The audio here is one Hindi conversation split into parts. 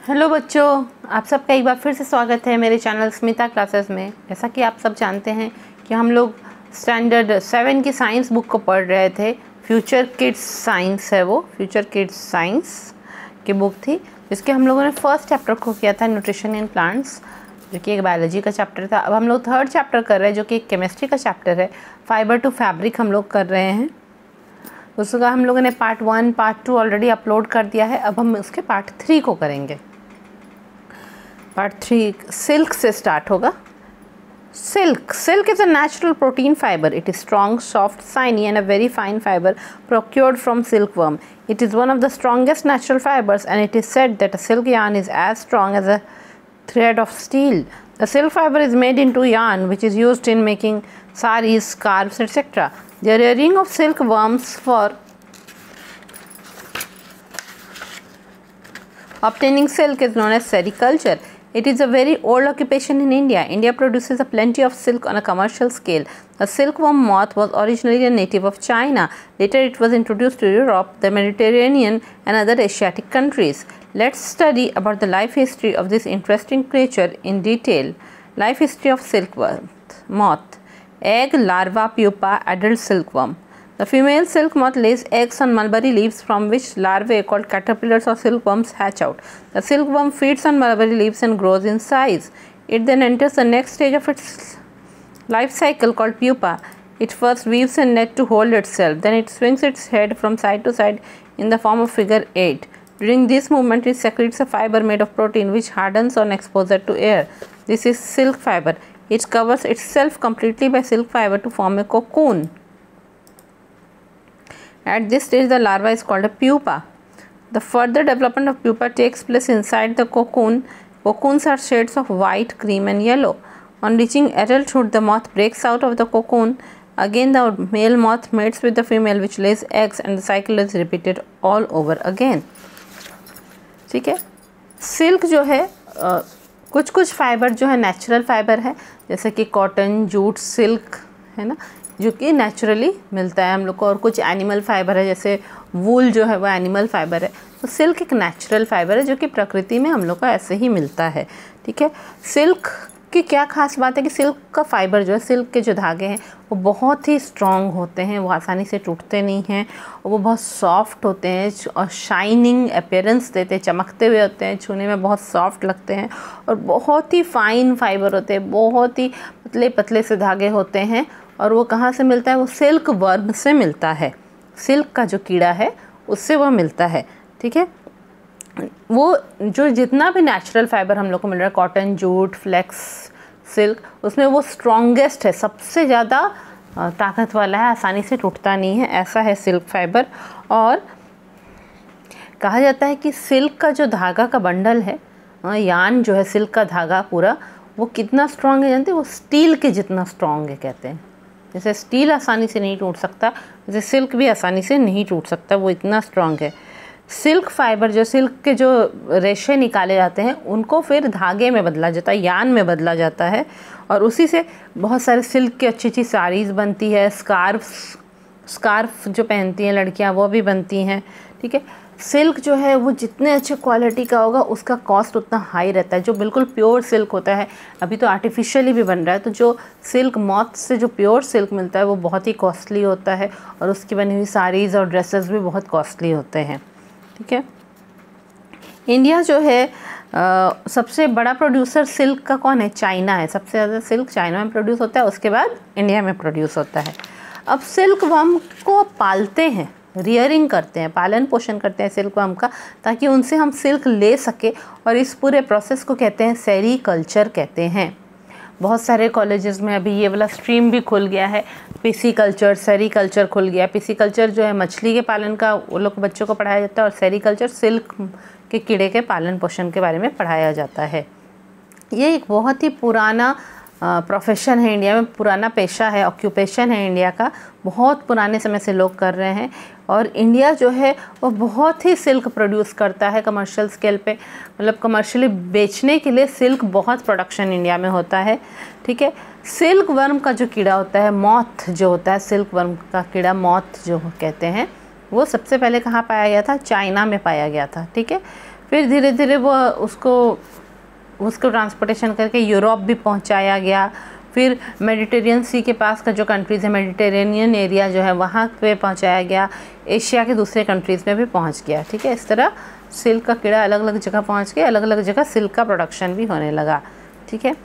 हेलो बच्चों, आप सबका एक बार फिर से स्वागत है मेरे चैनल स्मिता क्लासेस में। जैसा कि आप सब जानते हैं कि हम लोग स्टैंडर्ड 7 की साइंस बुक को पढ़ रहे थे। फ्यूचर किड्स साइंस है वो, फ्यूचर किड्स साइंस की बुक थी, जिसके हम लोगों ने फर्स्ट चैप्टर को किया था न्यूट्रिशन इन प्लांट्स, जो कि एक बायोलॉजी का चैप्टर था। अब हम लोग थर्ड चैप्टर कर रहे हैं, जो कि एक केमिस्ट्री का चैप्टर है। फाइबर टू फैब्रिक हम लोग कर रहे हैं। उसका हम लोगों ने पार्ट 1 पार्ट 2 ऑलरेडी अपलोड कर दिया है। अब हम उसके पार्ट 3 को करेंगे। पार्ट 3 सिल्क से स्टार्ट होगा। Silk is a natural protein fiber. It is strong, soft, shiny and a very fine fiber procured from silkworm. It is one of the strongest natural fibers, and it is said that a silk yarn is as strong as a thread of steel. The silk fiber is made into yarn, which is used in making saris, scarves, etc. The rearing of silkworms for obtaining silk is known as sericulture. It is a very old occupation in India. India produces a plenty of silk on a commercial scale. The silkworm moth was originally a native of China. Later it was introduced to Europe, the Mediterranean and other Asiatic countries. Let's study about the life history of this interesting creature in detail. Life history of silkworm moth. Egg, larva, pupa, adult silkworm. The female silk moth lays eggs on mulberry leaves, from which larvae called caterpillars or silkworms hatch out. The silkworm feeds on mulberry leaves and grows in size. It then enters the next stage of its life cycle called pupa. It first weaves a net to hold itself. Then it swings its head from side to side in the form of figure 8. During this movement, it secretes a fiber made of protein which hardens on exposure to air. This is silk fiber. It covers itself completely by silk fiber to form a cocoon. At this stage, the larva is called a pupa. The further development of pupa takes place inside the cocoon. Cocoons are shades of white, cream and yellow. On reaching adulthood, the moth breaks out of the cocoon. Again, the male moth mates with the female which lays eggs, and the cycle is repeated all over again. ठीक है। सिल्क जो है कुछ कुछ फाइबर जो है नेचुरल फाइबर है, जैसे कि कॉटन, जूट, सिल्क है ना, जो कि नेचुरली मिलता है हम लोग को। और कुछ एनिमल फाइबर है, जैसे वूल जो है वो एनिमल फाइबर है। तो सिल्क एक नेचुरल फाइबर है जो कि प्रकृति में हम लोग को ऐसे ही मिलता है। ठीक है। सिल्क की क्या खास बात है कि सिल्क का फाइबर जो है, सिल्क के जो धागे हैं वो बहुत ही स्ट्रॉन्ग होते हैं, वो आसानी से टूटते नहीं हैं, और वो बहुत सॉफ्ट होते हैं और शाइनिंग अपीयरेंस देते हैं, चमकते हुए होते हैं, छूने में बहुत सॉफ्ट लगते हैं, और बहुत ही फाइन फाइबर होते हैं, बहुत ही पतले पतले से धागे होते हैं। और वो कहाँ से मिलता है? वो सिल्क वर्म से मिलता है। सिल्क का जो कीड़ा है उससे वो मिलता है। ठीक है। वो जो जितना भी नेचुरल फाइबर हम लोग को मिल रहा है, कॉटन, जूट, फ्लेक्स, सिल्क, उसमें वो स्ट्रॉन्गेस्ट है, सबसे ज़्यादा ताकत वाला है, आसानी से टूटता नहीं है, ऐसा है सिल्क फाइबर। और कहा जाता है कि सिल्क का जो धागा का बंडल है, यान जो है सिल्क का धागा पूरा, वो कितना स्ट्रॉन्ग है जानते हैं? वो स्टील के जितना स्ट्रॉन्ग है कहते हैं। जैसे स्टील आसानी से नहीं टूट सकता, वैसे सिल्क भी आसानी से नहीं टूट सकता, वो इतना स्ट्रॉन्ग है। सिल्क फाइबर जो सिल्क के जो रेशे निकाले जाते हैं उनको फिर धागे में बदला जाता है, यान में बदला जाता है, और उसी से बहुत सारे सिल्क की अच्छी अच्छी साड़ीज़ बनती है, स्कार्फ जो पहनती हैं लड़कियां वो भी बनती हैं। ठीक है। सिल्क जो है वो जितने अच्छे क्वालिटी का होगा उसका कॉस्ट उतना हाई रहता है। जो बिल्कुल प्योर सिल्क होता है, अभी तो आर्टिफिशियली भी बन रहा है, तो जो सिल्क मॉथ से जो प्योर सिल्क मिलता है वो बहुत ही कॉस्टली होता है, और उसकी बनी हुई साड़ीज़ और ड्रेसेस भी बहुत कॉस्टली होते हैं। ठीक है। इंडिया जो है सबसे बड़ा प्रोड्यूसर सिल्क का कौन है? चाइना है। सबसे ज़्यादा सिल्क चाइना में प्रोड्यूस होता है, उसके बाद इंडिया में प्रोड्यूस होता है। अब सिल्क वर्म को पालते हैं, रियरिंग करते हैं, पालन पोषण करते हैं सिल्क वर्म का, ताकि उनसे हम सिल्क ले सके, और इस पूरे प्रोसेस को कहते हैं सेरीकल्चर कहते हैं। बहुत सारे कॉलेजेस में अभी ये वाला स्ट्रीम भी खुल गया है, पिसीकल्चर, सेरीकल्चर खुल गया। पिसीकल्चर जो है मछली के पालन का वो लोग बच्चों को पढ़ाया जाता है, और सेरीकल्चर सिल्क के कीड़े के पालन पोषण के बारे में पढ़ाया जाता है। ये एक बहुत ही पुराना प्रोफेशन है इंडिया में, पुराना पेशा है, ऑक्यूपेशन है इंडिया का, बहुत पुराने समय से लोग कर रहे हैं। और इंडिया जो है वो बहुत ही सिल्क प्रोड्यूस करता है कमर्शियल स्केल पे, मतलब कमर्शियली बेचने के लिए सिल्क बहुत प्रोडक्शन इंडिया में होता है। ठीक है। सिल्क वर्म का जो कीड़ा होता है, मॉथ जो होता है, सिल्क वर्म का कीड़ा मॉथ जो कहते हैं, वो सबसे पहले कहाँ पाया गया था? चाइना में पाया गया था। ठीक है। फिर धीरे धीरे वो उसको ट्रांसपोर्टेशन करके यूरोप भी पहुंचाया गया। फिर मेडिटेरियन सी के पास का जो कंट्रीज़ है, मेडिटेरेनियन एरिया जो है वहाँ पे पहुंचाया गया, एशिया के दूसरे कंट्रीज़ में भी पहुंच गया। ठीक है, इस तरह सिल्क का कीड़ा अलग अलग जगह पहुंच के अलग अलग जगह सिल्क का प्रोडक्शन भी होने लगा। ठीक है,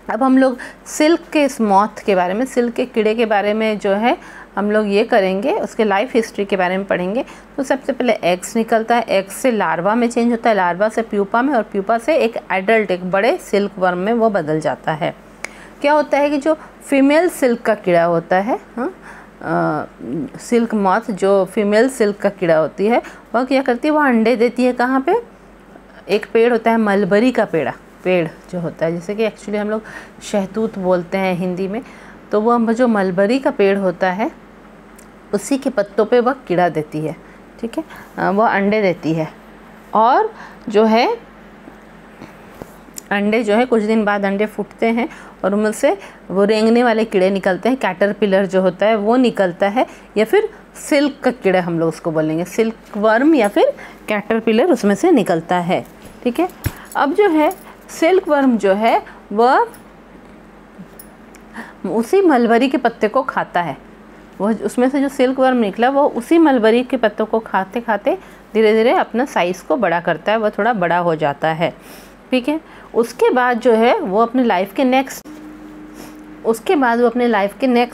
अब हम लोग सिल्क के इस मॉथ के बारे में, सिल्क के कीड़े के बारे में जो है हम लोग ये करेंगे, उसके लाइफ हिस्ट्री के बारे में पढ़ेंगे। तो सबसे पहले एग्स निकलता है, एग्स से लार्वा में चेंज होता है, लार्वा से प्यूपा में, और प्यूपा से एक एडल्ट, एक बड़े सिल्क वर्म में वो बदल जाता है। क्या होता है कि जो फीमेल सिल्क का कीड़ा होता है, सिल्क मॉथ जो फीमेल सिल्क का कीड़ा होती है, वह क्या करती है, वह अंडे देती है। कहाँ पे? एक पेड़ होता है मलबरी का पेड़ जो होता है, जैसे कि एक्चुअली हम लोग शहतूत बोलते हैं हिंदी में, तो वह जो मलबरी का पेड़ होता है उसी के पत्तों पे वह कीड़ा देती है। ठीक है, वह अंडे देती है, और जो है अंडे जो है कुछ दिन बाद अंडे फूटते हैं और उनमें से वो रेंगने वाले कीड़े निकलते हैं, कैटरपिलर जो होता है वो निकलता है, या फिर सिल्क का कीड़ा हम लोग उसको बोलेंगे, सिल्क वर्म या फिर कैटरपिलर उसमें से निकलता है। ठीक है, अब जो है सिल्क वर्म जो है वह उसी मलबरी के पत्ते को खाता है। वह उसमें से जो सिल्क वर्म निकला वो उसी मलबरी के पत्तों को खाते खाते धीरे धीरे अपना साइज़ को बड़ा करता है, वह थोड़ा बड़ा हो जाता है। ठीक है, उसके बाद जो है वो अपने लाइफ के नेक्स्ट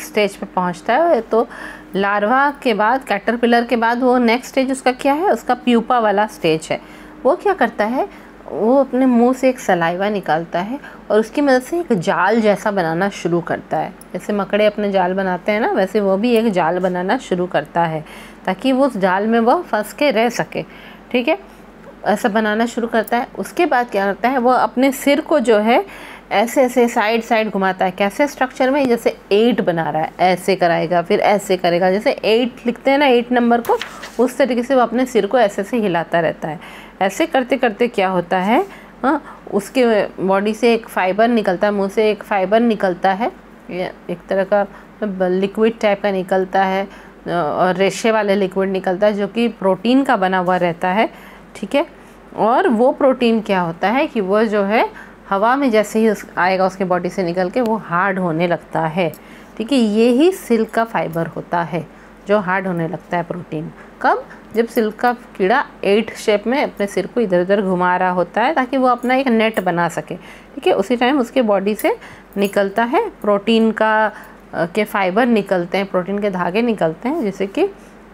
स्टेज पे पहुंचता है। तो लार्वा के बाद, कैटरपिलर के बाद वो नेक्स्ट स्टेज उसका क्या है, उसका प्यूपा वाला स्टेज है। वो क्या करता है, वो अपने मुंह से एक सलाइवा निकालता है और उसकी मदद से एक जाल जैसा बनाना शुरू करता है। जैसे मकड़े अपने जाल बनाते हैं ना, वैसे वो भी एक जाल बनाना शुरू करता है ताकि वो उस जाल में वह फंस के रह सके। ठीक है, ऐसा बनाना शुरू करता है। उसके बाद क्या करता है, वो अपने सिर को जो है ऐसे ऐसे साइड घुमाता है। कैसे स्ट्रक्चर में, जैसे 8 बना रहा है, ऐसे कराएगा, फिर ऐसे करेगा, जैसे 8 लिखते हैं ना 8 नंबर को, उस तरीके से वो अपने सिर को ऐसे ऐसे हिलाता रहता है। ऐसे करते करते क्या होता है, उसके बॉडी से एक फाइबर निकलता है, मुंह से एक फाइबर निकलता है, एक तरह का लिक्विड टाइप का निकलता है, और रेशे वाले लिक्विड निकलता है जो कि प्रोटीन का बना हुआ रहता है। ठीक है, और वो प्रोटीन क्या होता है कि वो जो है हवा में जैसे ही आएगा उसके बॉडी से निकल के वो हार्ड होने लगता है। ठीक है, ये ही सिल्क का फाइबर होता है जो हार्ड होने लगता है प्रोटीन। कब? जब सिल्क का कीड़ा 8 शेप में अपने सिर को इधर उधर घुमा रहा होता है ताकि वो अपना एक नेट बना सके। ठीक है, उसी टाइम उसके बॉडी से निकलता है प्रोटीन के फाइबर निकलते हैं, प्रोटीन के धागे निकलते हैं, जिसे कि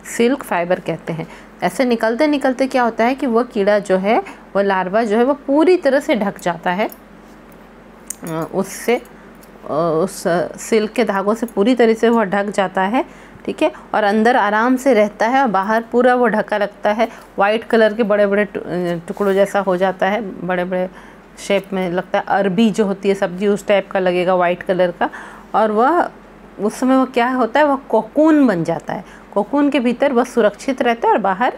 सिल्क फाइबर कहते हैं। ऐसे निकलते निकलते क्या होता है कि वह कीड़ा जो है, वह लार्वा जो है, वो पूरी तरह से ढक जाता है उससे, उस सिल्क के धागों से पूरी तरह से वह ढक जाता है। ठीक है, और अंदर आराम से रहता है और बाहर पूरा वो ढका लगता है। वाइट कलर के बड़े बड़े टुकड़ों जैसा हो जाता है, बड़े बड़े शेप में लगता है। अरबी जो होती है सब्जी उस टाइप का लगेगा, वाइट कलर का। और वह उस समय वो क्या होता है, वह कोकून बन जाता है। कोकून के भीतर वह सुरक्षित रहता है और बाहर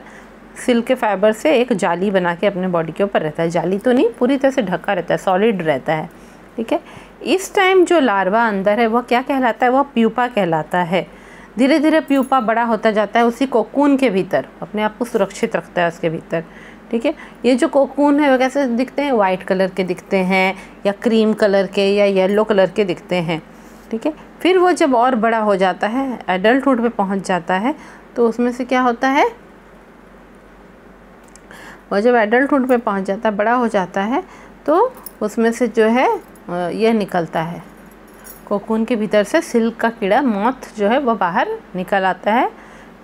सिल्क के फाइबर से एक जाली बना के अपने बॉडी के ऊपर रहता है। जाली तो नहीं, पूरी तरह से ढका रहता है, सॉलिड रहता है। ठीक है, इस टाइम जो लार्वा अंदर है वह क्या कहलाता है, वह प्यूपा कहलाता है। धीरे धीरे प्यूपा बड़ा होता जाता है उसी कोकून के भीतर, अपने आप को सुरक्षित रखता है उसके भीतर। ठीक है, ये जो कोकून है वो कैसे दिखते हैं, वाइट कलर के दिखते हैं, या क्रीम कलर के, या येलो कलर के दिखते हैं। ठीक है, फिर वो जब और बड़ा हो जाता है, एडल्टहुड पे पहुंच जाता है, तो उसमें से क्या होता है, वो जब एडल्टहुड पे पहुंच जाता है, बड़ा हो जाता है, तो उसमें से जो है यह निकलता है, कोकून के भीतर से सिल्क का कीड़ा मॉथ जो है वह बाहर निकल आता है।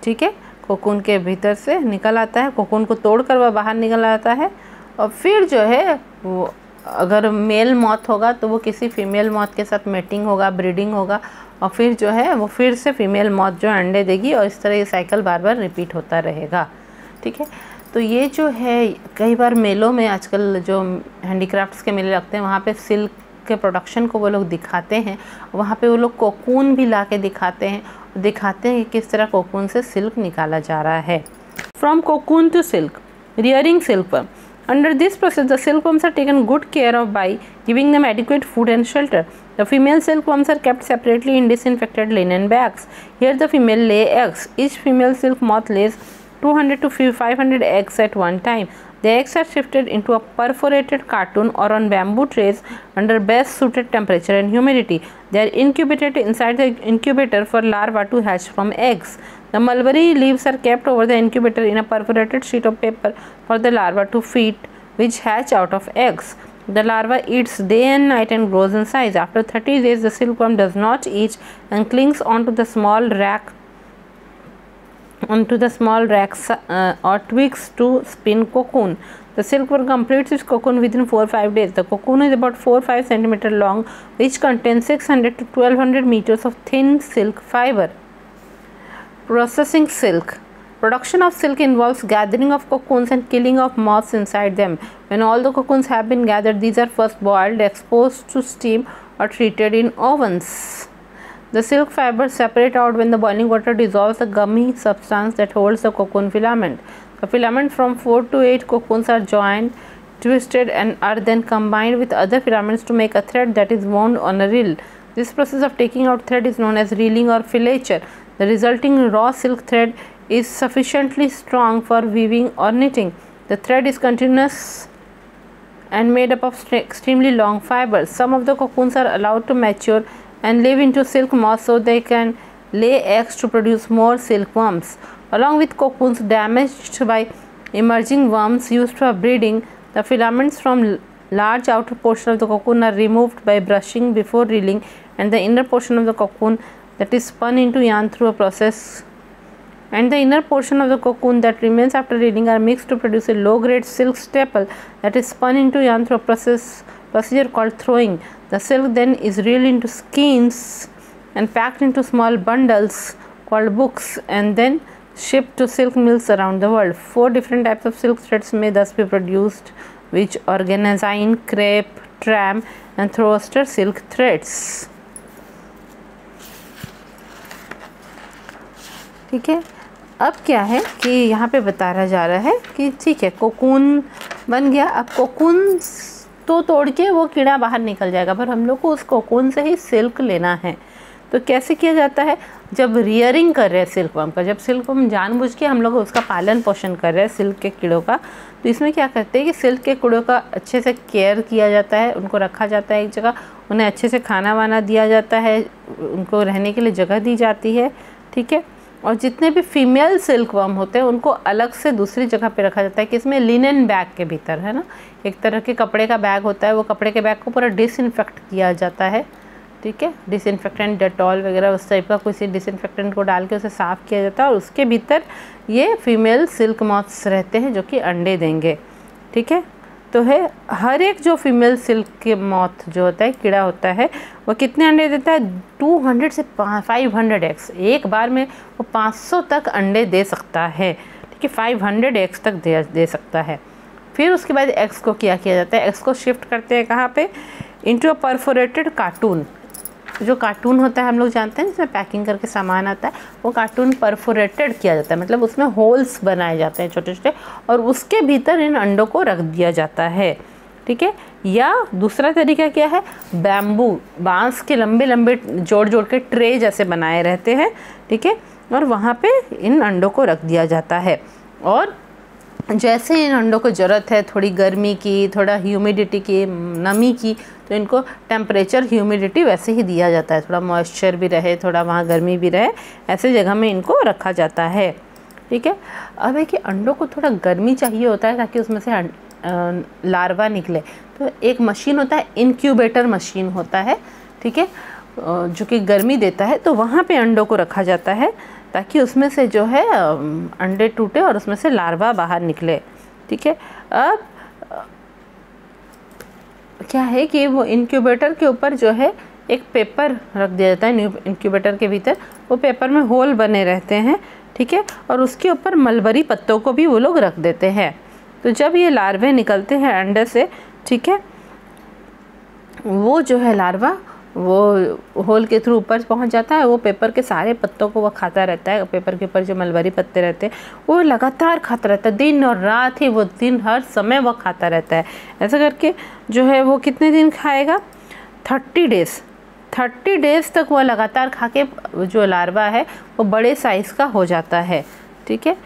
ठीक है, कोकून के भीतर से निकल आता है, कोकून को तोड़कर वह बाहर निकल आता है। और फिर जो है वो, अगर मेल मॉथ होगा तो वो किसी फीमेल मॉथ के साथ मेटिंग होगा, ब्रीडिंग होगा, और फिर जो है वो फिर से फीमेल मॉथ जो अंडे देगी, और इस तरह ये साइकिल बार बार रिपीट होता रहेगा। ठीक है, तो ये जो है कई बार मेलों में आजकल जो हैंडीक्राफ्ट्स के मेले लगते हैं वहाँ पे सिल्क के प्रोडक्शन को वो लोग दिखाते हैं। वहाँ पे वो लोग कोकून भी ला के दिखाते हैं कि किस तरह कोकून से सिल्क निकाला जा रहा है। From cocoon to silk, rearing silkworm. Under this process, the silkworms are taken good care of by giving them adequate food and shelter. The female silkworms are kept separately in disinfected linen bags. Here the female lay eggs. Each female silk moth lays 200 to 500 eggs at one time. The eggs are shifted into a perforated cartoon or on bamboo trays under best suited temperature and humidity. They are incubated inside the incubator for larvae to hatch from eggs. The mulberry leaves are kept over the incubator in a perforated sheet of paper for the larvae to feed, which hatch out of eggs. The larva eats day and night and grows in size. After 30 days, the silkworm does not eat and clings onto the small racks or twigs to spin cocoon. The silkworm completes its cocoon within 4 or 5 days. The cocoon is about 4 or 5 cm long, which contains 600 to 1200 meters of thin silk fiber. Processing silk. Production of silk involves gathering of cocoons and killing of moths inside them. When all the cocoons have been gathered, these are first boiled, exposed to steam, or treated in ovens. The silk fibers separate out when the boiling water dissolves the gummy substance that holds the cocoon filament. The filament from 4 to 8 cocoons are joined, twisted, and are then combined with other filaments to make a thread that is wound on a reel. This process of taking out thread is known as reeling or filature. The resulting raw silk thread is sufficiently strong for weaving or knitting. The thread is continuous and made up of extremely long fibers. Some of the cocoons are allowed to mature and live into silk moths so they can lay eggs to produce more silkworms. Along with cocoons damaged by emerging worms used for breeding, the filaments from large outer portion of the cocoon are removed by brushing before reeling, and the inner portion of the cocoon that is spun into yarn through a process and the inner portion of the cocoon that remains after reeling are mixed to produce a low-grade silk staple that is spun into yarn through a procedure called throwing. The silk then is reeled into skeins and packed into small bundles called books and then shipped to silk mills around the world. 4 different types of silk threads may thus be produced, which organzyne, crepe, tram and Throster silk threads. ठीक है, अब क्या है कि यहाँ पे बताया जा रहा है कि ठीक है कोकून बन गया, अब कोकून तो तोड़ के वो कीड़ा बाहर निकल जाएगा, पर हम लोग को उस कोकून से ही सिल्क लेना है। तो कैसे किया जाता है? जब रियरिंग कर रहे हैं सिल्कवर्म का, जब सिल्कवर्म जानबूझ के हम लोग उसका पालन पोषण कर रहे हैं सिल्क के कीड़ों का, तो इसमें क्या करते हैं कि सिल्क के कीड़ों का अच्छे से केयर किया जाता है, उनको रखा जाता है एक जगह, उन्हें अच्छे से खाना वाना दिया जाता है, उनको रहने के लिए जगह दी जाती है, ठीक है। और जितने भी फीमेल सिल्कवर्म होते हैं उनको अलग से दूसरी जगह पे रखा जाता है कि इसमें लिनन बैग के भीतर, है ना, एक तरह के कपड़े का बैग होता है, वो कपड़े के बैग को पूरा डिसइंफेक्ट किया जाता है, ठीक है, डिसइंफेक्टेंट डेटॉल वगैरह उस टाइप का किसी डिसइंफेक्टेंट को डाल के उसे साफ़ किया जाता है और उसके भीतर ये फीमेल सिल्क मॉथ्स रहते हैं जो कि अंडे देंगे, ठीक है। तो है हर एक जो फीमेल सिल्क के मॉथ जो होता है कीड़ा होता है वो कितने अंडे देता है? 200 से 500 एग्स, एक बार में वो 500 तक अंडे दे सकता है, ठीक है, 500 एग्स तक दे सकता है। फिर उसके बाद एग्स को क्या किया जाता है? एग्स को शिफ्ट करते हैं कहाँ पे? Into a perforated cartoon. जो कार्टून होता है हम लोग जानते हैं जिसमें पैकिंग करके सामान आता है, वो कार्टून परफोरेटेड किया जाता है, मतलब उसमें होल्स बनाए जाते हैं छोटे छोटे और उसके भीतर इन अंडों को रख दिया जाता है, ठीक है। या दूसरा तरीका क्या है? बैम्बू, बांस के लंबे लंबे जोड़ जोड़ के ट्रे जैसे बनाए रहते हैं, ठीक है, और वहाँ पे इन अंडों को रख दिया जाता है। और जैसे इन अंडों को ज़रूरत है थोड़ी गर्मी की, थोड़ा ह्यूमिडिटी की, नमी की, तो इनको टेम्परेचर ह्यूमिडिटी वैसे ही दिया जाता है, थोड़ा मॉइस्चर भी रहे, थोड़ा वहाँ गर्मी भी रहे, ऐसे जगह में इनको रखा जाता है, ठीक है। अब है कि अंडों को थोड़ा गर्मी चाहिए होता है ताकि उसमें से लार्वा निकले, तो एक मशीन होता है, इनक्यूबेटर मशीन होता है, ठीक है, जो कि गर्मी देता है, तो वहाँ पे अंडों को रखा जाता है ताकि उसमें से जो है अंडे टूटे और उसमें से लार्वा बाहर निकले, ठीक है। अब क्या है कि वो इनक्यूबेटर के ऊपर जो है एक पेपर रख दिया जाता है, इनक्यूबेटर के भीतर वो पेपर में होल बने रहते हैं, ठीक है, और उसके ऊपर मलबरी पत्तों को भी वो लोग रख देते हैं। तो जब ये लार्वे निकलते हैं अंडे से, ठीक है, वो जो है लार्वा वो होल के थ्रू ऊपर पहुंच जाता है, वो पेपर के सारे पत्तों को वो खाता रहता है, पेपर के ऊपर जो मलबरी पत्ते रहते हैं वो लगातार खाता रहता है, दिन और रात ही, वो दिन हर समय वो खाता रहता है। ऐसा करके जो है वो कितने दिन खाएगा? 30 डेज़ तक वो लगातार खा के जो लार्वा है वो बड़े साइज़ का हो जाता है, ठीक है,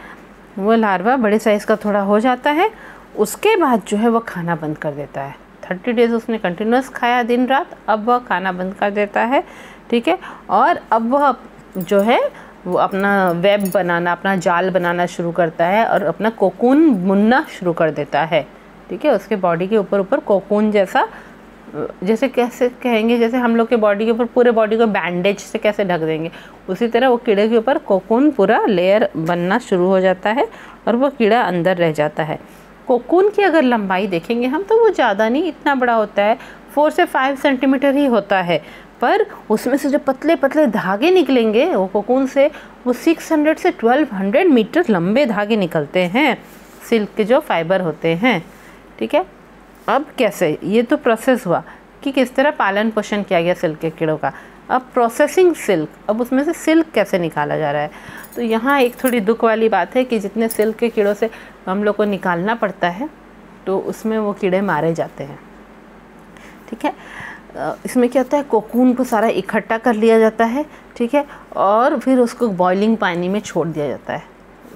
वो लार्वा बड़े साइज़ का थोड़ा हो जाता है। उसके बाद जो है वो खाना बंद कर देता है। 30 डेज़ उसने कंटिन्यूस खाया दिन रात, अब वह खाना बंद कर देता है, ठीक है। और अब वह जो है वो अपना वेब बनाना, अपना जाल बनाना शुरू करता है और अपना कोकून बुनना शुरू कर देता है, ठीक है। उसके बॉडी के ऊपर कोकून जैसा, जैसे कैसे कहेंगे, जैसे हम लोग के बॉडी के ऊपर पूरे बॉडी को बैंडेज से कैसे ढक देंगे, उसी तरह वो कीड़े के ऊपर कोकून पूरा लेयर बनना शुरू हो जाता है और वो कीड़ा अंदर रह जाता है। कोकून की अगर लंबाई देखेंगे हम तो वो ज़्यादा नहीं, इतना बड़ा होता है, 4 से 5 सेंटीमीटर ही होता है। पर उसमें से जो पतले पतले धागे निकलेंगे वो कोकून से, वो 600 से 1200 मीटर लंबे धागे निकलते हैं, सिल्क के जो फाइबर होते हैं, ठीक है। अब कैसे, ये तो प्रोसेस हुआ कि किस तरह पालन पोषण किया गया सिल्क के कीड़ों का। अब प्रोसेसिंग सिल्क, अब उसमें से सिल्क कैसे निकाला जा रहा है। तो यहाँ एक थोड़ी दुख वाली बात है कि जितने सिल्क के कीड़ों से हम लोग को निकालना पड़ता है तो उसमें वो कीड़े मारे जाते हैं, ठीक है। इसमें क्या होता है, कोकून को सारा इकट्ठा कर लिया जाता है, ठीक है, और फिर उसको बॉइलिंग पानी में छोड़ दिया जाता है,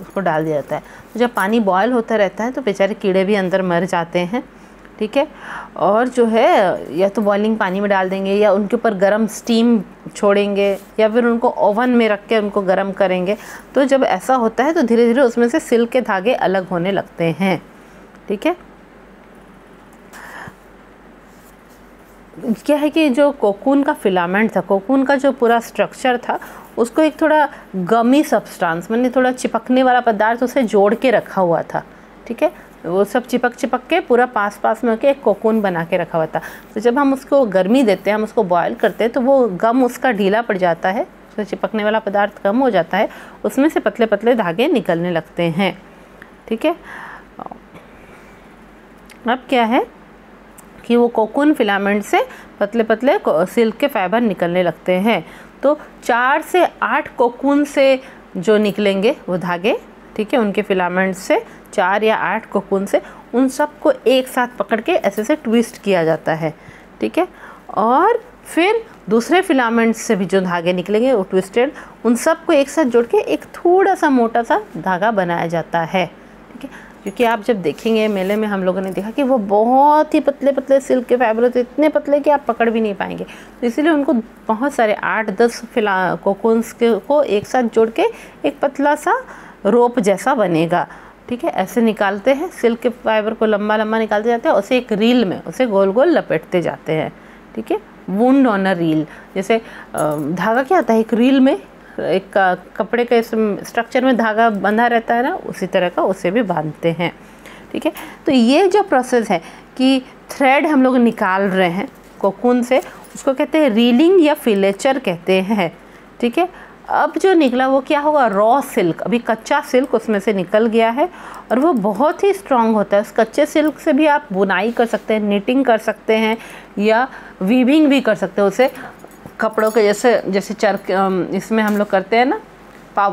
उसको डाल दिया जाता है। तो जब पानी बॉयल होता रहता है तो बेचारे कीड़े भी अंदर मर जाते हैं, ठीक है। और जो है या तो बॉइलिंग पानी में डाल देंगे या उनके ऊपर गरम स्टीम छोड़ेंगे या फिर उनको ओवन में रख के उनको गरम करेंगे। तो जब ऐसा होता है तो धीरे धीरे उसमें से सिल्क के धागे अलग होने लगते हैं, ठीक है। क्या है कि जो कोकून का फिलामेंट था, कोकून का जो पूरा स्ट्रक्चर था, उसको एक थोड़ा गमी सब्सटेंस, मैंने थोड़ा चिपकने वाला पदार्थ उसे जोड़ के रखा हुआ था, ठीक है। वो सब चिपक के पूरा पास में होकर एक कोकून बना के रखा हुआ था। तो जब हम उसको गर्मी देते हैं, हम उसको बॉयल करते हैं तो वो गम उसका ढीला पड़ जाता है, तो चिपकने वाला पदार्थ कम हो जाता है, उसमें से पतले पतले धागे निकलने लगते हैं, ठीक है। अब क्या है कि वो कोकून फिलामेंट से पतले पतले सिल्क के फाइबर निकलने लगते हैं। तो 4 से 8 कोकून से जो निकलेंगे वो धागे, ठीक है, उनके फिलामेंट से 4 या 8 कोकून से उन सब को एक साथ पकड़ के ऐसे से ट्विस्ट किया जाता है, ठीक है। और फिर दूसरे फिलामेंट से भी जो धागे निकलेंगे वो ट्विस्टेड, उन सब को एक साथ जोड़ के एक थोड़ा सा मोटा सा धागा बनाया जाता है, ठीक है। क्योंकि आप जब देखेंगे मेले में, हम लोगों ने देखा कि वो बहुत ही पतले पतले सिल्क के फाइबर होते, इतने पतले कि आप पकड़ भी नहीं पाएंगे। तो इसीलिए उनको बहुत सारे 8-10 कोकून्स को एक साथ जोड़ के एक पतला सा रोप जैसा बनेगा, ठीक है। ऐसे निकालते हैं सिल्क के फाइबर को, लंबा लंबा निकालते जाते हैं, उसे एक रील में उसे गोल गोल लपेटते जाते हैं, ठीक है। वुंड ऑन अ रील, जैसे धागा क्या आता है, एक रील में एक कपड़े के स्ट्रक्चर में धागा बंधा रहता है ना, उसी तरह का उसे भी बांधते हैं, ठीक है। तो ये जो प्रोसेस है कि थ्रेड हम लोग निकाल रहे हैं कोकून से, उसको कहते हैं रीलिंग या फिलेचर कहते हैं, ठीक है। अब जो निकला वो क्या होगा, रॉ सिल्क, अभी कच्चा सिल्क उसमें से निकल गया है और वो बहुत ही स्ट्रॉन्ग होता है। उस कच्चे सिल्क से भी आप बुनाई कर सकते हैं, निटिंग कर सकते हैं या वीविंग भी कर सकते हैं, उसे कपड़ों के जैसे चरख, इसमें हम लोग करते हैं ना,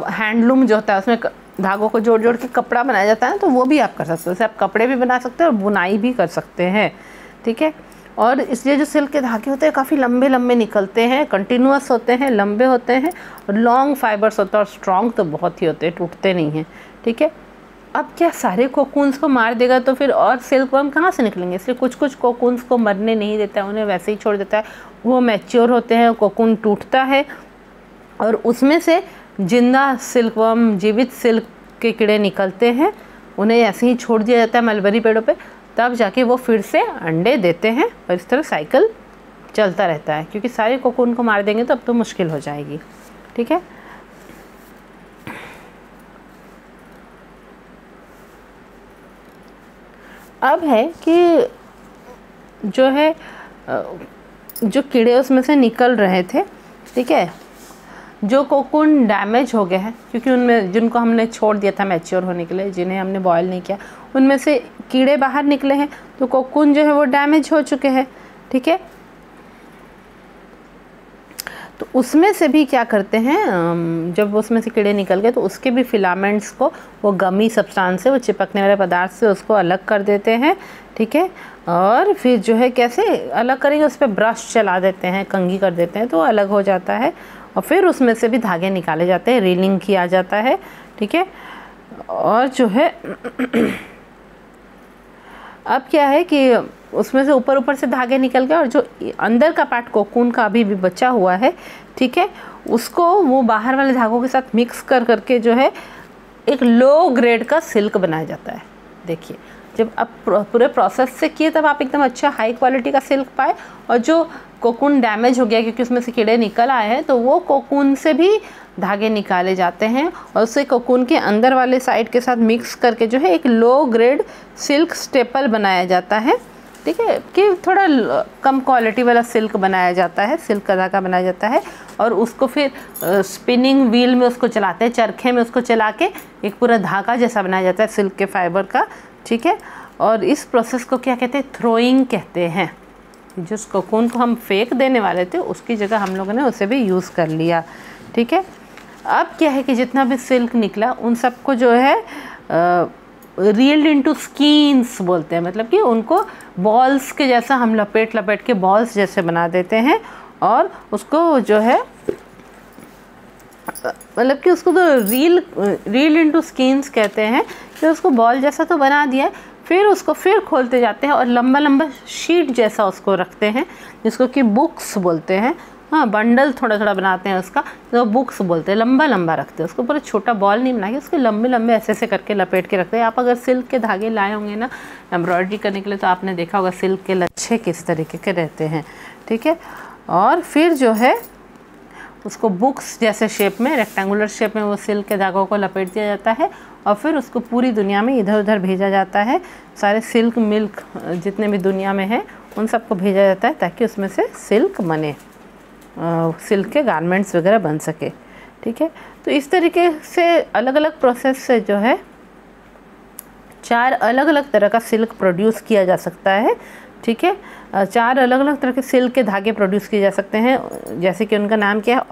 हैंडलूम जो होता है उसमें धागों को जोड़ जोड़ के कपड़ा बनाया जाता है, तो वो भी आप कर सकते हो। उससे आप कपड़े भी बना सकते हैं और बुनाई भी कर सकते हैं, ठीक है। और इसलिए जो सिल्क के धागे होते हैं काफ़ी लंबे लंबे निकलते हैं, कंटिन्यूअस होते हैं, लंबे होते हैं और लॉन्ग फाइबर्स होते हैं और स्ट्रॉन्ग तो बहुत ही होते हैं, टूटते नहीं हैं, ठीक है। अब क्या सारे कोकून्स को मार देगा तो फिर और सिल्क वर्म कहाँ से निकलेंगे, इसलिए कुछ कुछ कोकून्स को मरने नहीं देता है, उन्हें वैसे ही छोड़ देता है। वो मैच्योर होते हैं, कोकून टूटता है और उसमें से जिंदा सिल्क वर्म, जीवित सिल्क के कीड़े निकलते हैं, उन्हें ऐसे ही छोड़ दिया जाता है मलबरी पेड़ों पे, तब जाके वो फिर से अंडे देते हैं और इस तरह साइकिल चलता रहता है। क्योंकि सारे कोकून को मार देंगे तो अब तो मुश्किल हो जाएगी, ठीक है। अब है कि जो कीड़े उसमें से निकल रहे थे, ठीक है, जो कोकून डैमेज हो गए हैं क्योंकि उनमें जिनको हमने छोड़ दिया था मैच्योर होने के लिए, जिन्हें हमने बॉयल नहीं किया, उनमें से कीड़े बाहर निकले हैं, तो कोकून जो है वो डैमेज हो चुके हैं, ठीक है। तो उसमें से भी क्या करते हैं, जब उसमें से कीड़े निकल गए तो उसके भी फिलामेंट्स को वो गमी सब्सटेंस से, वो चिपकने वाले पदार्थ से उसको अलग कर देते हैं, ठीक है। और फिर जो है कैसे अलग करेंगे, उस पर ब्रश चला देते हैं, कंघी कर देते हैं तो अलग हो जाता है और फिर उसमें से भी धागे निकाले जाते हैं, रीलिंग किया जाता है, ठीक है। और जो है अब क्या है कि उसमें से ऊपर से धागे निकल गए और जो अंदर का पार्ट कोकून का अभी भी बचा हुआ है, ठीक है, उसको वो बाहर वाले धागों के साथ मिक्स करके जो है एक लो ग्रेड का सिल्क बनाया जाता है। देखिए, जब आप पूरे प्रोसेस से किए तब आप एकदम अच्छा हाई क्वालिटी का सिल्क पाए, और जो कोकून डैमेज हो गया क्योंकि उसमें से कीड़े निकल आए हैं, तो वो कोकून से भी धागे निकाले जाते हैं और उसे कोकून के अंदर वाले साइड के साथ मिक्स करके जो है एक लो ग्रेड सिल्क स्टेपल बनाया जाता है। ठीक है, कि थोड़ा कम क्वालिटी वाला सिल्क बनाया जाता है, सिल्क का धागा बनाया जाता है, और उसको फिर स्पिनिंग व्हील में उसको चलाते हैं, चरखे में उसको चला के एक पूरा धागा जैसा बनाया जाता है सिल्क के फाइबर का। ठीक है, और इस प्रोसेस को क्या कहते हैं, थ्रोइंग कहते हैं। जिस कोकून को हम फेंक देने वाले थे उसकी जगह हम लोगों ने उसे भी यूज़ कर लिया। ठीक है, अब क्या है कि जितना भी सिल्क निकला उन सबको जो है रील्ड इनटू स्कीन्स बोलते हैं, मतलब कि उनको बॉल्स के जैसा हम लपेट के बॉल्स जैसे बना देते हैं, और उसको जो है मतलब कि उसको तो रील इनटू स्कीन्स कहते हैं, कि उसको बॉल जैसा तो बना दिया, फिर उसको फिर खोलते जाते हैं और लंबा लंबा शीट जैसा उसको रखते हैं, जिसको कि बुक्स बोलते हैं। हाँ, बंडल थोड़ा थोड़ा बनाते हैं उसका, तो बुक्स बोलते हैं। लंबा लंबा रखते हैं उसको, पूरा छोटा बॉल नहीं बना के उसके लंबे लंबे ऐसे ऐसे करके लपेट के रखते हैं। आप अगर सिल्क के धागे लाए होंगे ना एम्ब्रॉयडरी करने के लिए, तो आपने देखा होगा सिल्क के लच्छे किस तरीके के रहते हैं। ठीक है, और फिर जो है उसको बुक्स जैसे शेप में, रेक्टेंगुलर शेप में वो सिल्क के धागों को लपेट दिया जाता है, और फिर उसको पूरी दुनिया में इधर उधर भेजा जाता है। सारे सिल्क मिल्क जितने भी दुनिया में हैं उन सबको भेजा जाता है, ताकि उसमें से सिल्क बने, सिल्क के गारमेंट्स वगैरह बन सके। ठीक है, तो इस तरीके से अलग अलग प्रोसेस से जो है 4 अलग अलग तरह का सिल्क प्रोड्यूस किया जा सकता है। ठीक है, 4 अलग अलग तरह के सिल्क के धागे प्रोड्यूस किए जा सकते हैं, जैसे कि उनका नाम क्या है,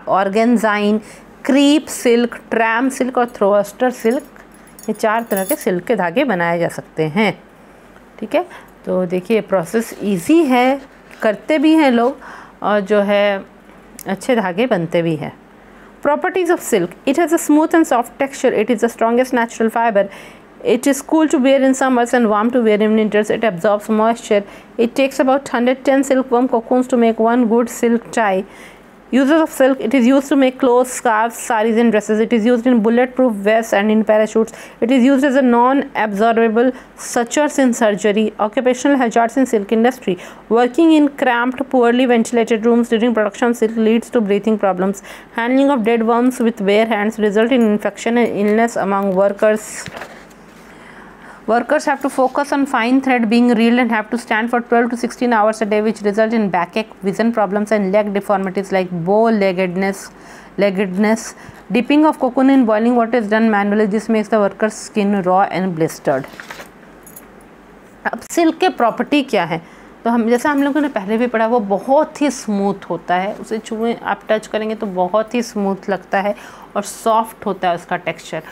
ऑर्गेन्जाइन, क्रीप सिल्क, ट्रैम सिल्क और थ्रोस्टर सिल्क। ये 4 तरह के सिल्क के धागे बनाए जा सकते हैं। ठीक है, तो देखिए प्रोसेस इजी है, करते भी हैं लोग, और जो है अच्छे धागे बनते भी हैं। Properties of silk: it has a smooth and soft texture. It is the strongest natural fiber. It is cool to wear in summers and warm to wear in winters. It absorbs moisture. It takes about 110 silkworm cocoons to make one good silk tie. Uses of silk: it is used to make clothes, scarves, saris and dresses. It is used in bulletproof vests and in parachutes. It is used as a non-absorbable sutures in surgery. Occupational hazards in silk industry: working in cramped, poorly ventilated rooms during production of silk leads to breathing problems. Handling of dead worms with bare hands result in infection and illness among workers. Workers have to focus on fine thread being reeled and have to stand for 12 to 16 hours a day, which result in backache, vision problems and leg deformities like bow-leggedness. Dipping of cocoon in boiling water is done manually. This makes the worker's skin raw and blistered. अब सिल्क के प्रॉपर्टी क्या है, तो हम जैसा हम लोगों ने पहले भी पढ़ा, वो बहुत ही स्मूथ होता है, उसे छुए आप टच करेंगे तो बहुत ही स्मूथ लगता है और सॉफ्ट होता है उसका टेक्सचर।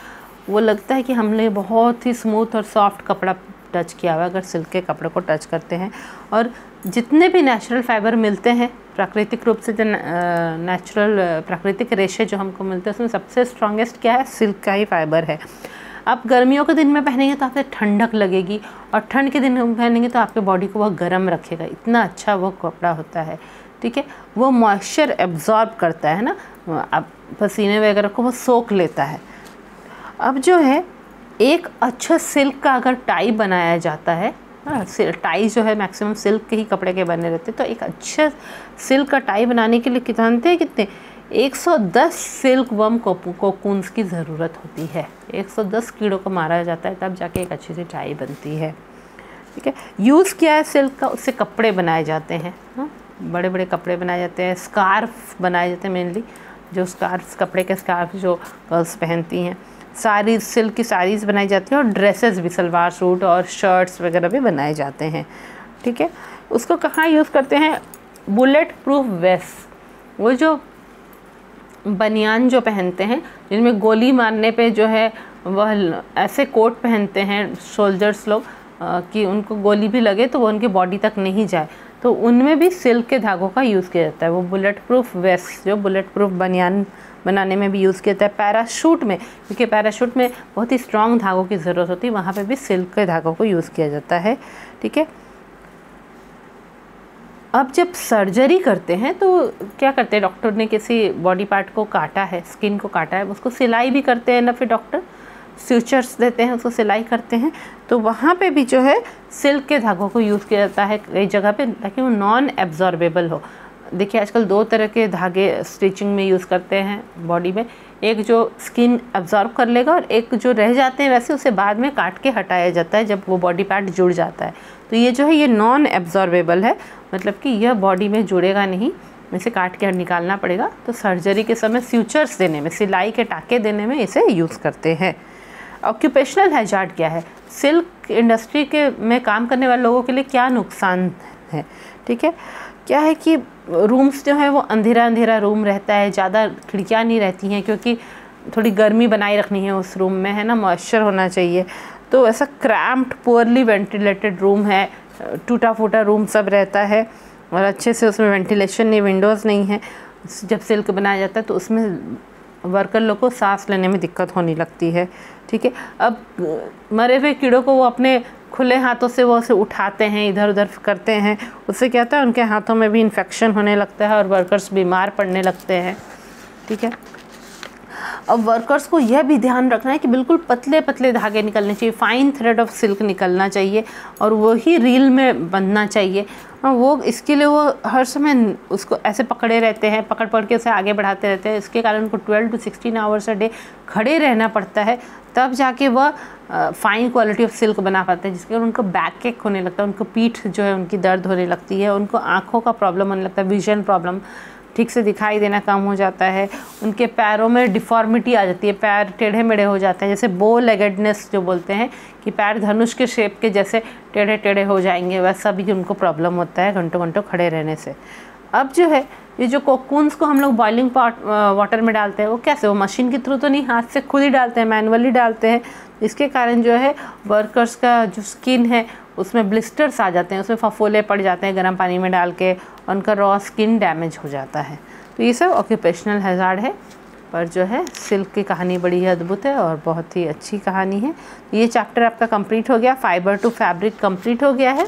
वो लगता है कि हमने बहुत ही स्मूथ और सॉफ्ट कपड़ा टच किया हुआ अगर सिल्क के कपड़े को टच करते हैं। और जितने भी नेचुरल फाइबर मिलते हैं प्राकृतिक रूप से, जो नेचुरल प्राकृतिक रेशे जो हमको मिलते हैं, उसमें सबसे स्ट्रॉन्गेस्ट क्या है, सिल्क का ही फाइबर है। आप गर्मियों के दिन में पहनेंगे तो आपसे ठंडक लगेगी, और ठंड के दिन में पहनेंगे तो आपके बॉडी को वह गर्म रखेगा, इतना अच्छा वो कपड़ा होता है। ठीक है, वो मॉइस्चर एब्जॉर्ब करता है ना, आप पसीने वगैरह को वो सोख लेता है। अब जो है एक अच्छा सिल्क का अगर टाई बनाया जाता है, टाई जो है मैक्सिमम सिल्क के ही कपड़े के बने रहते हैं, तो एक अच्छा सिल्क का टाई बनाने के लिए कितने 110 सिल्क वर्म कोकून्स की ज़रूरत होती है। 110 कीड़ों को मारा जाता है तब जाके एक अच्छी सी टाई बनती है। ठीक है, यूज़ किया है सिल्क का, उससे कपड़े बनाए जाते हैं। हाँ, बड़े बड़े कपड़े बनाए जाते हैं, स्कार्फ बनाए जाते हैं, मेनली जो स्कार्फ, कपड़े के स्कार्फ जो गर्ल्स पहनती हैं, सारी सिल्क की साड़ीज़ बनाई जाती हैं, और ड्रेसेस भी, सलवार सूट और शर्ट्स वगैरह भी बनाए जाते हैं। ठीक है, उसको कहाँ यूज़ करते हैं, बुलेट प्रूफ वेस्ट, वो जो बनियान जो पहनते हैं जिनमें गोली मारने पे जो है वह ऐसे कोट पहनते हैं सोल्जर्स लोग कि उनको गोली भी लगे तो वो उनकी बॉडी तक नहीं जाए, तो तो उनमें भी सिल्क के धागों का यूज़ किया जाता है। वो बुलेट प्रूफ वेस्ट, जो बुलेट प्रूफ बनियान बनाने में भी यूज़ किया जाता है। पैराशूट में, क्योंकि पैराशूट में बहुत ही स्ट्रॉन्ग धागों की ज़रूरत होती है, वहाँ पे भी सिल्क के धागों को यूज़ किया जाता है। ठीक है, अब जब सर्जरी करते हैं तो क्या करते हैं, डॉक्टर ने किसी बॉडी पार्ट को काटा है, स्किन को काटा है, उसको सिलाई भी करते हैं ना, फिर डॉक्टर स्यूचर्स देते हैं, उसको सिलाई करते हैं। तो वहाँ पे भी जो है सिल्क के धागों को यूज़ किया जाता है कई जगह पे, ताकि वो नॉन एब्जॉर्बेबल हो। देखिए आजकल 2 तरह के धागे स्टिचिंग में यूज़ करते हैं बॉडी में, एक जो स्किन एब्जॉर्ब कर लेगा और एक जो रह जाते हैं वैसे उसे बाद में काट के हटाया जाता है जब वो बॉडी पार्ट जुड़ जाता है। तो ये जो है ये नॉन एब्जॉर्बेबल है, मतलब कि यह बॉडी में जुड़ेगा नहीं, इसे काट के निकालना पड़ेगा। तो सर्जरी के समय स्यूचर्स देने में, सिलाई के टाके देने में इसे यूज़ करते हैं। ऑक्यूपेशनल हैजार्ड क्या है, सिल्क इंडस्ट्री के में काम करने वाले लोगों के लिए क्या नुकसान है। ठीक है, क्या है कि रूम्स जो है वो अंधेरा अंधेरा रूम रहता है, ज़्यादा खिड़कियाँ नहीं रहती हैं, क्योंकि थोड़ी गर्मी बनाए रखनी है उस रूम में, है ना, मॉइस्चर होना चाहिए। तो ऐसा क्रैम्प्ड पुअरली वेंटिलेटेड रूम है, टूटा फूटा रूम सब रहता है और अच्छे से उसमें वेंटिलेशन नहीं, विंडोज़ नहीं है। जब सिल्क बनाया जाता है तो उसमें वर्कर लोग को सांस लेने में दिक्कत होने लगती है। ठीक है, अब मरे हुए कीड़ों को वो अपने खुले हाथों से वो उसे उठाते हैं, इधर उधर करते हैं, उससे क्या होता है उनके हाथों में भी इन्फेक्शन होने लगता है और वर्कर्स बीमार पड़ने लगते हैं। ठीक है, अब वर्कर्स को यह भी ध्यान रखना है कि बिल्कुल पतले पतले धागे निकलने चाहिए, फाइन थ्रेड ऑफ सिल्क निकलना चाहिए और वही रील में बंधना चाहिए। वो इसके लिए वो हर समय उसको ऐसे पकड़े रहते हैं, पकड़ पकड़ के उसे आगे बढ़ाते रहते हैं। इसके कारण उनको 12 to 16 आवर्स अ डे खड़े रहना पड़ता है, तब जाके वह फाइन क्वालिटी ऑफ सिल्क बना पाते हैं, जिसके कारण उनको बैक एक होने लगता है, उनको पीठ जो है उनकी दर्द होने लगती है, उनको आँखों का प्रॉब्लम होने लगता है, विजन प्रॉब्लम, ठीक से दिखाई देना कम हो जाता है, उनके पैरों में डिफॉर्मिटी आ जाती है, पैर टेढ़े मेढ़े हो जाते हैं, जैसे बो लेगेडनेस जो बोलते हैं कि पैर धनुष के शेप के जैसे टेढ़े टेढ़े हो जाएंगे, वैसा भी उनको प्रॉब्लम होता है घंटों घंटों खड़े रहने से। अब जो है ये जो कोकून्स को हम लोग बॉइलिंग वाटर में डालते हैं, वो कैसे, वो मशीन के थ्रू तो नहीं, हाथ से खुद ही डालते हैं, मैनुअली डालते हैं। इसके कारण जो है वर्कर्स का जो स्किन है उसमें ब्लिस्टर्स आ जाते हैं, उसमें फफोले पड़ जाते हैं गर्म पानी में डाल के, उनका रॉ स्किन डैमेज हो जाता है। तो ये सब ऑक्यूपेशनल हैजार्ड है, पर जो है सिल्क की कहानी बड़ी ही अद्भुत है और बहुत ही अच्छी कहानी है। ये चैप्टर आपका कंप्लीट हो गया, फाइबर टू फैब्रिक कंप्लीट हो गया है।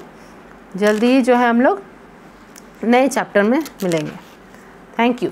जल्दी ही जो है हम लोग नए चैप्टर में मिलेंगे। Thank you.